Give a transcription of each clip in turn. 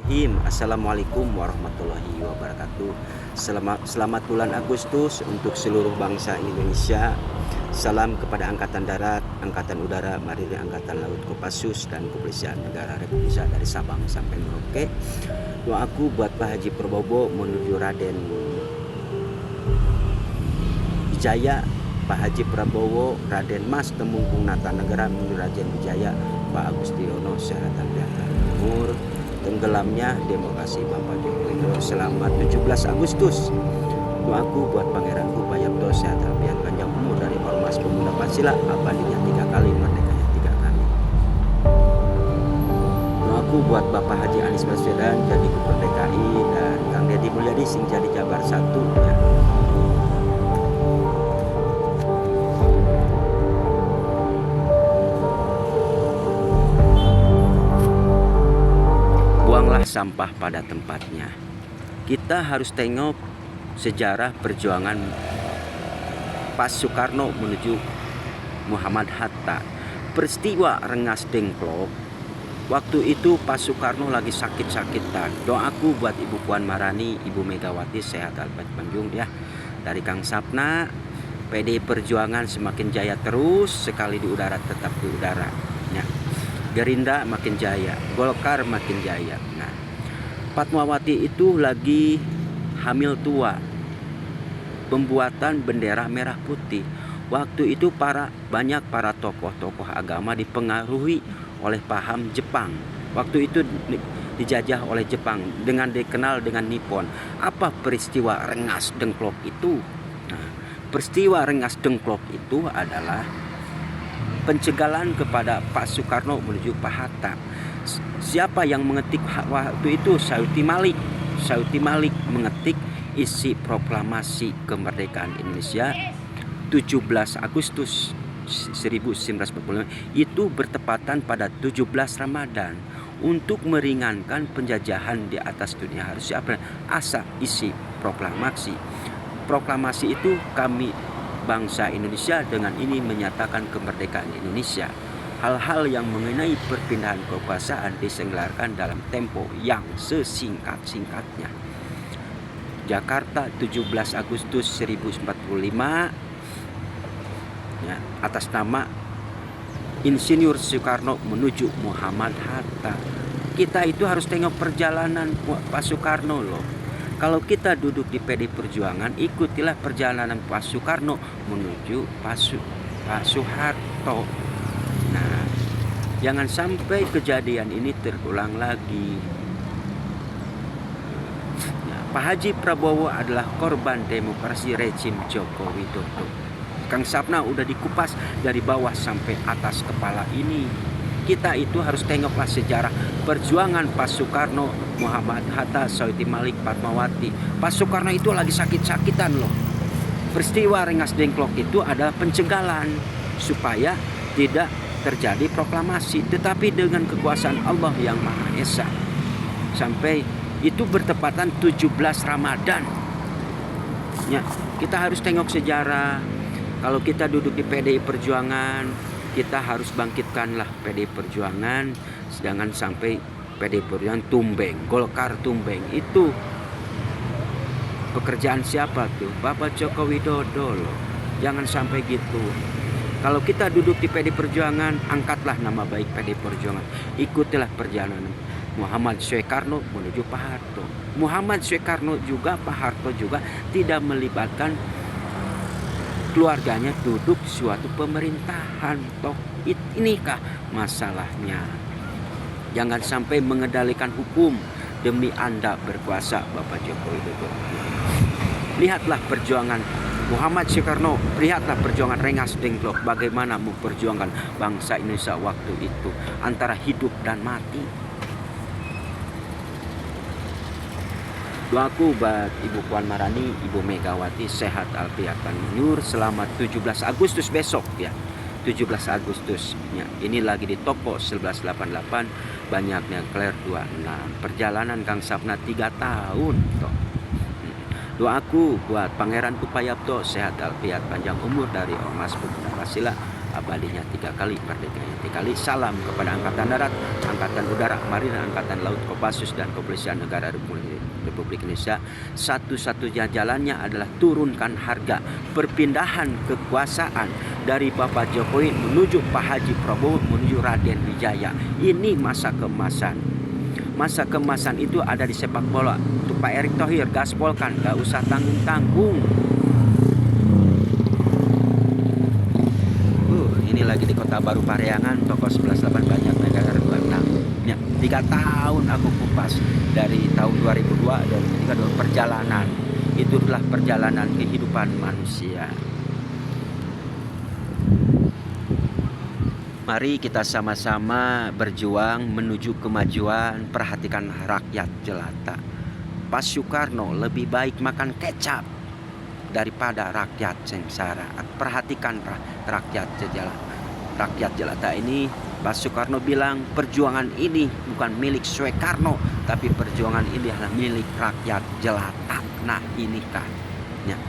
Bismillahirrahmanirrahim. Assalamualaikum warahmatullahi wabarakatuh. Selamat bulan Agustus untuk seluruh bangsa Indonesia. Salam kepada Angkatan Darat, Angkatan Udara, Marinir, Angkatan Laut, Kopassus, dan Kepolisian Negara Republik Indonesia dari Sabang sampai Merauke. Doaku buat Pak Haji Prabowo menuju Raden Wijaya, Pak Haji Prabowo, Raden Mas Temunggung Nata Negara menuju Raden Wijaya, Pak Agustiono sehat walafiat umur. Tenggelamnya demokrasi Bapak Joko Widodo selamat 17 Agustus. Doaku buat Pangeranku Pak Yapto sehat walafiat panjang umur dari Ormas Pemuda Pancasila, abadinya 3 kali, merdekanya 3 kali. Doaku buat Bapak Haji Anies Baswedan jadi Gubernur DKI dan Kang Deddy Mulyadi sing jadi Jabar 1 ya. Buanglah sampah pada tempatnya. Kita harus tengok sejarah perjuangan Pak Soekarno menuju Muhammad Hatta. Peristiwa Rengas Dengklok, waktu itu Pak Soekarno lagi sakit-sakitan. Doaku buat Ibu Puan Maharani, Ibu Megawati sehat walafiat panjang ya. Dari Kang Sapna, PDI Perjuangan semakin jaya terus, sekali di udara tetap di udara ya. Gerindra makin jaya, Golkar makin jaya. Nah, Fatmawati itu lagi hamil tua, pembuatan bendera merah putih. Waktu itu banyak para tokoh-tokoh agama dipengaruhi oleh paham Jepang. Waktu itu dijajah oleh Jepang dengan dikenal dengan Nippon. Apa peristiwa Rengas Dengklok itu? Nah, peristiwa Rengas Dengklok itu adalah pencegalan kepada Pak Soekarno menuju Pak Hatta. Siapa yang mengetik waktu itu? Sayuti Malik. Sayuti Malik mengetik isi proklamasi kemerdekaan Indonesia 17 Agustus 1945. Itu bertepatan pada 17 Ramadan untuk meringankan penjajahan di atas dunia. Harus siapa? Asa isi proklamasi. Proklamasi itu kami bangsa Indonesia dengan ini menyatakan kemerdekaan Indonesia. Hal-hal yang mengenai perpindahan kekuasaan diselenggarakan dalam tempo yang sesingkat-singkatnya. Jakarta 17 Agustus 1945 ya, atas nama Insinyur Soekarno menuju Muhammad Hatta. Kita itu harus tengok perjalanan Pak Soekarno loh. Kalau kita duduk di PDI Perjuangan, ikutilah perjalanan Pak Soekarno menuju Pak Soeharto. Nah, jangan sampai kejadian ini terulang lagi. Ya, Pak Haji Prabowo adalah korban demokrasi rezim Joko Widodo. Kang Sapna udah dikupas dari bawah sampai atas kepala ini. Kita itu harus tengoklah sejarah perjuangan Pak Soekarno, Muhammad Hatta, Sayuti Malik, Fatmawati. Pak Soekarno itu lagi sakit-sakitan loh. Peristiwa Rengas Dengklok itu adalah pencegalan supaya tidak terjadi proklamasi, tetapi dengan kekuasaan Allah yang Maha Esa. Sampai itu bertepatan 17 Ramadan. Ya, kita harus tengok sejarah. Kalau kita duduk di PDI Perjuangan, kita harus bangkitkanlah PDI Perjuangan. Jangan sampai PDI Perjuangan tumbeng, Golkar tumbeng. Itu pekerjaan siapa tuh? Bapak Joko Widodo loh. Jangan sampai gitu. Kalau kita duduk di PDI Perjuangan, angkatlah nama baik PDI Perjuangan. Ikutilah perjalanan Muhammad Soekarno menuju Pak Harto. Muhammad Soekarno juga, Pak Harto juga tidak melibatkan keluarganya duduk suatu pemerintahan. Toh inikah masalahnya? Jangan sampai mengendalikan hukum demi Anda berkuasa, Bapak Joko Widodo. Lihatlah perjuangan Muhammad Soekarno, lihatlah perjuangan Rengas Dengklok, bagaimana memperjuangkan bangsa Indonesia waktu itu antara hidup dan mati. Doaku buat Ibu Puan Maharani, Ibu Megawati sehat walafiat panjang, selamat 17 Agustus besok ya. 17 Agustus ya. Ini lagi di toko 1188, banyaknya Claire 26. Perjalanan Kang Sapna 3 tahun toh. Doaku buat Pangeran Pak Yapto sehat walafiat panjang umur dari Ormas Pemuda Pancasila, abadinya 3 kali, merdekanya 3 kali. Salam kepada Angkatan Darat, Angkatan Udara, Marina, Angkatan Laut, Kopassus, dan Kepolisian Negara Republik Indonesia. Satu-satunya jalannya adalah turunkan harga. Perpindahan kekuasaan dari Bapak Jokowi menuju Pak Haji Prabowo, menuju Raden Wijaya. Ini masa keemasan. Masa keemasan itu ada di sepak bola. Untuk Pak Erick Thohir, gaspolkan, gak usah tanggung-tanggung. Ini lagi di Kota Baru Parahyangan, toko 118 banyak negara 26. Ya, 3 tahun aku kupas dari tahun 2002 dan 3 tahun perjalanan. Itulah perjalanan kehidupan manusia. Mari kita sama-sama berjuang menuju kemajuan. Perhatikan rakyat jelata. Pak Soekarno lebih baik makan kecap daripada rakyat sengsara. Perhatikan rakyat jelata. Rakyat jelata ini, Pak Soekarno bilang perjuangan ini bukan milik Soekarno, tapi perjuangan ini adalah milik rakyat jelata. Nah, inikah ya.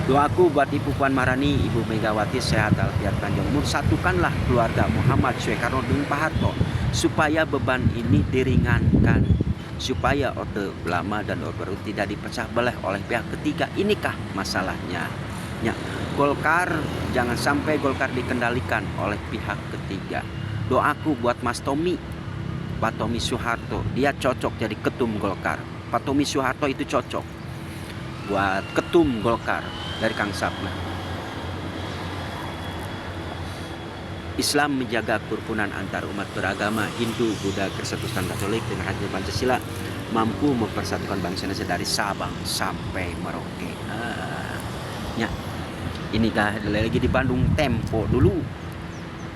Doaku buat Ibu Puan Maharani, Ibu Megawati sehat walafiat panjang umur. Satukanlah keluarga Muhammad Soekarno dengan Pak Harto supaya beban ini diringankan, supaya Orde Lama dan Orde Baru tidak dipecah belah oleh pihak ketiga. Inikah masalahnya ya. Golkar, jangan sampai Golkar dikendalikan oleh pihak ketiga. Doaku buat Mas Tommy, Pak Tommy Soeharto, dia cocok jadi ketum Golkar. Pak Tommy Soeharto itu cocok buat ketum Golkar dari Kang Sapna. Islam menjaga kerukunan antar umat beragama Hindu, Buddha, Kristen, Katolik dengan hadirnya Pancasila mampu mempersatukan bangsa Indonesia dari Sabang sampai Merauke. Ya. Ini lagi di Bandung Tempo dulu.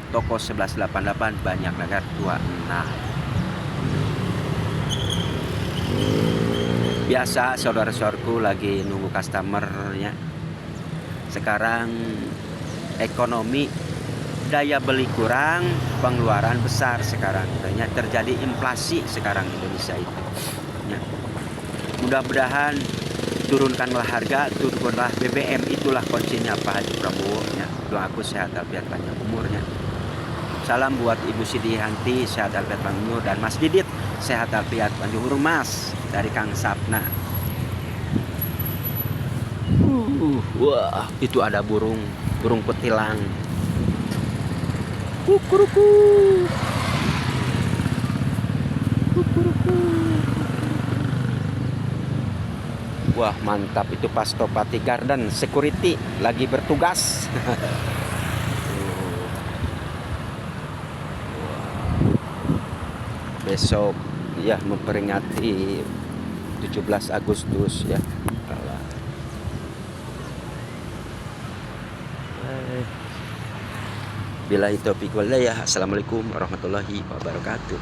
Toko 1188 banyak negara 26. Biasa saudara-saudaraku lagi nunggu customer ya. Sekarang ekonomi, daya beli kurang, pengeluaran besar sekarang. Banyak terjadi inflasi sekarang Indonesia itu. Ya. Mudah-mudahan turunkanlah harga, turunkanlah BBM. Itulah kuncinya Pak Haji Prabowo ya. Doaku sehat walafiat panjang umurnya. Salam buat Ibu Siti Hanti, sehat walafiat panjang umur, dan Mas Didit sehat walafiat panjang umur Mas dari Kang Sapna. Wah, itu ada burung petilang. Kukuruku. Kukuruku. Wah, mantap, itu Pastopati Garden Security lagi bertugas. Besok ya memperingati 17 Agustus ya. Billahi taufiq wal hidayah. Assalamualaikum warahmatullahi wabarakatuh.